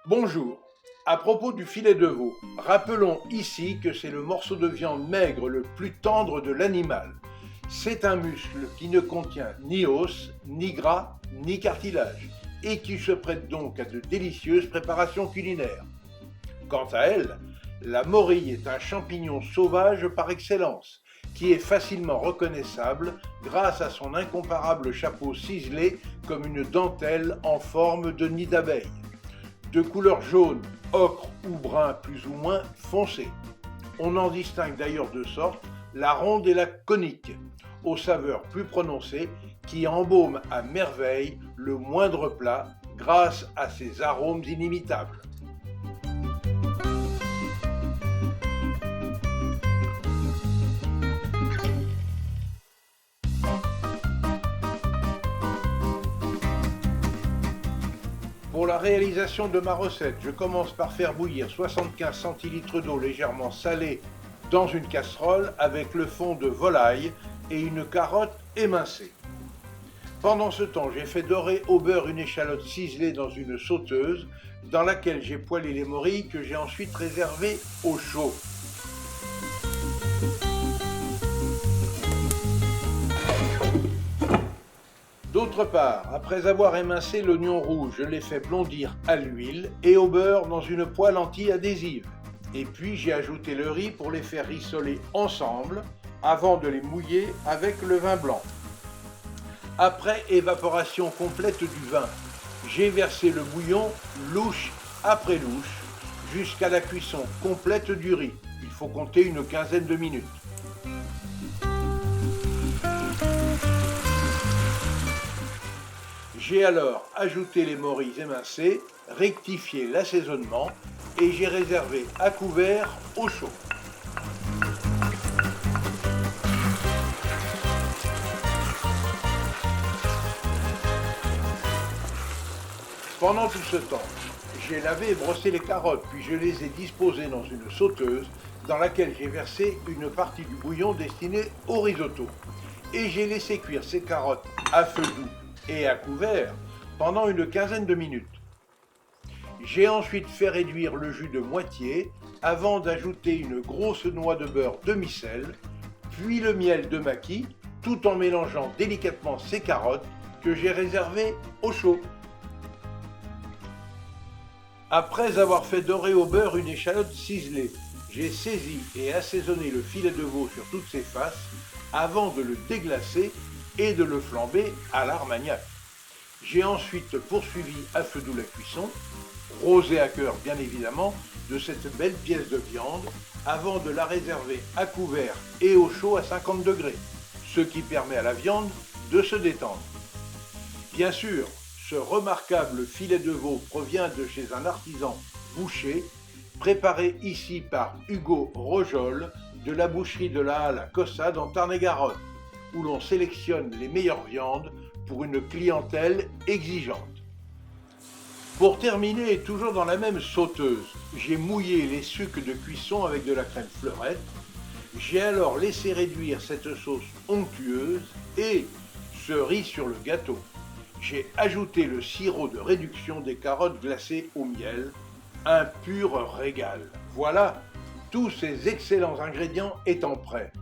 Bonjour. À propos du filet de veau, rappelons ici que c'est le morceau de viande maigre le plus tendre de l'animal. C'est un muscle qui ne contient ni os, ni gras, ni cartilage, et qui se prête donc à de délicieuses préparations culinaires. Quant à elle, la morille est un champignon sauvage par excellence, qui est facilement reconnaissable grâce à son incomparable chapeau ciselé comme une dentelle en forme de nid d'abeille. De couleur jaune, ocre ou brun plus ou moins foncé. On en distingue d'ailleurs deux sortes, la ronde et la conique, aux saveurs plus prononcées, qui embaument à merveille le moindre plat grâce à ses arômes inimitables. Pour la réalisation de ma recette, je commence par faire bouillir 75 centilitres d'eau légèrement salée dans une casserole avec le fond de volaille et une carotte émincée. Pendant ce temps, j'ai fait dorer au beurre une échalote ciselée dans une sauteuse dans laquelle j'ai poêlé les morilles que j'ai ensuite réservées au chaud. D'autre part, après avoir émincé l'oignon rouge, je l'ai fait blondir à l'huile et au beurre dans une poêle anti-adhésive. Et puis j'ai ajouté le riz pour les faire rissoler ensemble avant de les mouiller avec le vin blanc. Après évaporation complète du vin, j'ai versé le bouillon louche après louche jusqu'à la cuisson complète du riz. Il faut compter une quinzaine de minutes. J'ai alors ajouté les morilles émincées, rectifié l'assaisonnement et j'ai réservé à couvert au chaud. Pendant tout ce temps, j'ai lavé et brossé les carottes, puis je les ai disposées dans une sauteuse dans laquelle j'ai versé une partie du bouillon destiné au risotto. Et j'ai laissé cuire ces carottes à feu doux et à couvert pendant une quinzaine de minutes. J'ai ensuite fait réduire le jus de moitié avant d'ajouter une grosse noix de beurre demi-sel, puis le miel de maquis, tout en mélangeant délicatement ces carottes que j'ai réservées au chaud. Après avoir fait dorer au beurre une échalote ciselée, j'ai saisi et assaisonné le filet de veau sur toutes ses faces avant de le déglacer et de le flamber à l'Armagnac. J'ai ensuite poursuivi à feu doux la cuisson, rosé à cœur bien évidemment, de cette belle pièce de viande avant de la réserver à couvert et au chaud à 50 degrés, ce qui permet à la viande de se détendre. Bien sûr, ce remarquable filet de veau provient de chez un artisan boucher, préparé ici par Hugo Rojol de la boucherie de la Halle à Caussade en Tarn-et-Garonne, où l'on sélectionne les meilleures viandes pour une clientèle exigeante. Pour terminer, toujours dans la même sauteuse, j'ai mouillé les sucs de cuisson avec de la crème fleurette. J'ai alors laissé réduire cette sauce onctueuse et, cerise sur le gâteau, j'ai ajouté le sirop de réduction des carottes glacées au miel, un pur régal. Voilà, tous ces excellents ingrédients étant prêts.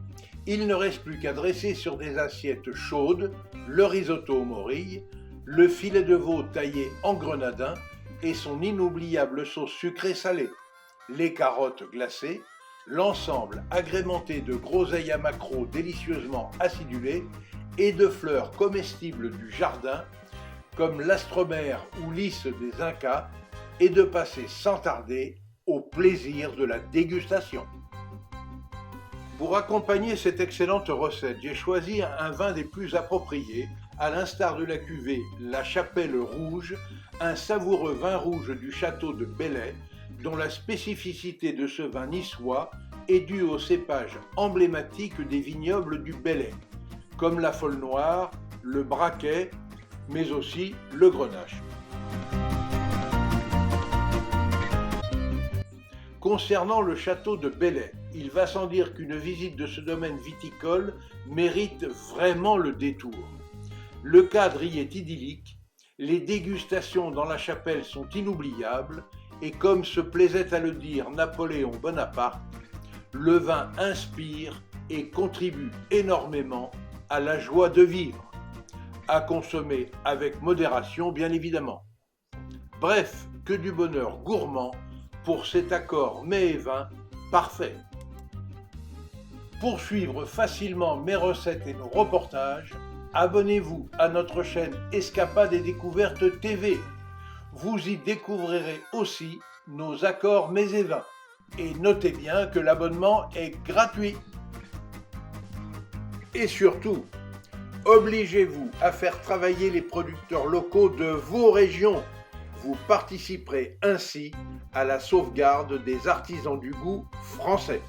Il ne reste plus qu'à dresser sur des assiettes chaudes le risotto aux morilles, le filet de veau taillé en grenadin et son inoubliable sauce sucrée salée, les carottes glacées, l'ensemble agrémenté de groseilles à maquereau délicieusement acidulées et de fleurs comestibles du jardin comme l'astromère ou lys des Incas, et de passer sans tarder au plaisir de la dégustation. Pour accompagner cette excellente recette, j'ai choisi un vin des plus appropriés, à l'instar de la cuvée La Chapelle Rouge, un savoureux vin rouge du château de Belley, dont la spécificité de ce vin niçois est due au cépage emblématique des vignobles du Belley, comme la Folle Noire, le Braquet, mais aussi le Grenache. Concernant le château de Belley, il va sans dire qu'une visite de ce domaine viticole mérite vraiment le détour. Le cadre y est idyllique, les dégustations dans la chapelle sont inoubliables Et comme se plaisait à le dire Napoléon Bonaparte, le vin inspire et contribue énormément à la joie de vivre, à consommer avec modération bien évidemment. Bref, que du bonheur gourmand pour cet accord mets et vin parfait. Pour suivre facilement mes recettes et nos reportages, abonnez-vous à notre chaîne Escapades et Découvertes TV. Vous y découvrirez aussi nos accords mets et vins. Et notez bien que l'abonnement est gratuit. Et surtout, obligez-vous à faire travailler les producteurs locaux de vos régions. Vous participerez ainsi à la sauvegarde des artisans du goût français.